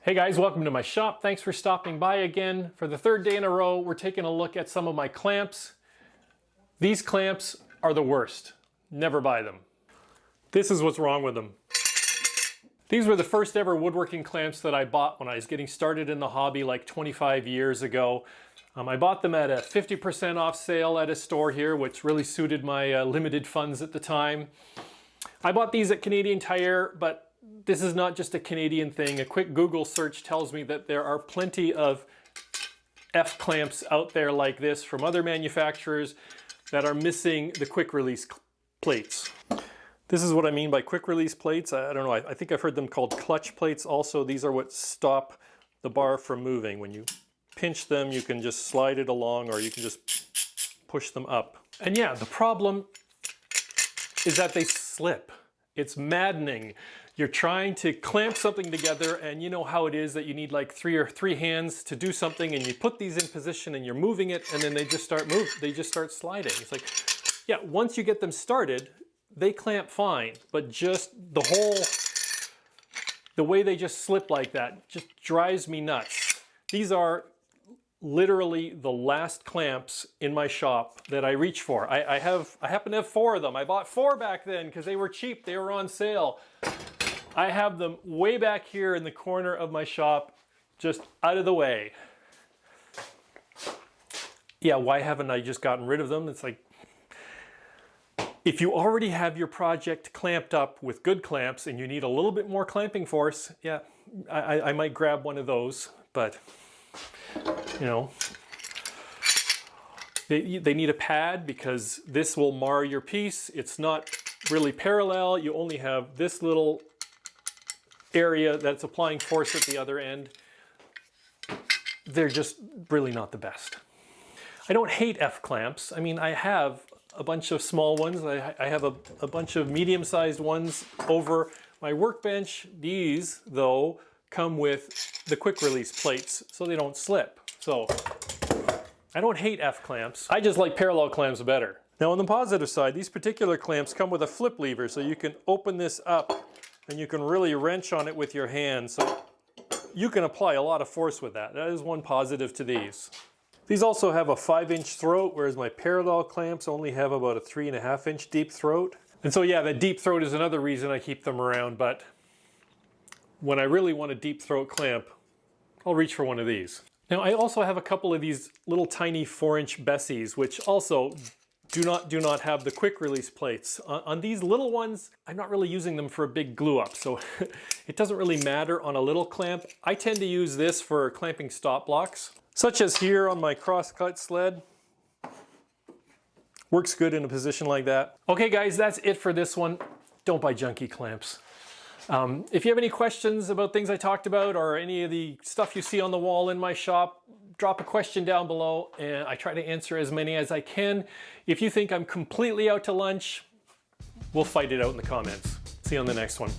Hey guys, welcome to my shop. Thanks for stopping by again. For the third day in a row, we're taking a look at some of my clamps. These clamps are the worst. Never buy them. This is what's wrong with them. These were the first ever woodworking clamps that I bought when I was getting started in the hobby like 25 years ago. I bought them at a 50% off sale at a store here, which really suited my limited funds at the time. I bought these at Canadian Tire, but this is not just a Canadian thing. A quick Google search tells me that there are plenty of F clamps out there like this from other manufacturers that are missing the quick release plates. This is what I mean by quick release plates. I don't know, I think I've heard them called clutch plates also. These are what stop the bar from moving. When you pinch them, you can just slide it along or you can just push them up. And yeah, the problem is that they slip. It's maddening. You're trying to clamp something together and you know how it is that you need like three hands to do something, and you put these in position and you're moving it and then they just start sliding. It's like, yeah, once you get them started, they clamp fine, but just the way they just slip like that just drives me nuts. These are literally the last clamps in my shop that I reach for. I happen to have 4 of them. I bought 4 back then because they were cheap, they were on sale. I have them way back here in the corner of my shop, just out of the way. Yeah, why haven't I just gotten rid of them? It's like, if you already have your project clamped up with good clamps and you need a little bit more clamping force, yeah, I might grab one of those, but you know, they need a pad because this will mar your piece. It's not really parallel. You only have this little area that's applying force at the other end. They're just really not the best. I don't hate F clamps. I mean, I have a bunch of small ones. I have a bunch of medium-sized ones over my workbench. These, though, come with the quick release plates so they don't slip. So I don't hate F clamps. I just like parallel clamps better. Now on the positive side, these particular clamps come with a flip lever, so you can open this up and you can really wrench on it with your hand. So you can apply a lot of force with that. That is one positive to these. These also have a 5-inch throat, whereas my parallel clamps only have about a 3.5-inch deep throat. And so yeah, that deep throat is another reason I keep them around, but when I really want a deep throat clamp, I'll reach for one of these. Now I also have a couple of these little tiny 4-inch Bessies, which also do not have the quick release plates. On these little ones, I'm not really using them for a big glue up, so it doesn't really matter on a little clamp. I tend to use this for clamping stop blocks, such as here on my cross-cut sled. Works good in a position like that. Okay guys, that's it for this one. Don't buy junky clamps. If you have any questions about things I talked about or any of the stuff you see on the wall in my shop, drop a question down below and I try to answer as many as I can. If you think I'm completely out to lunch, we'll fight it out in the comments. See you on the next one.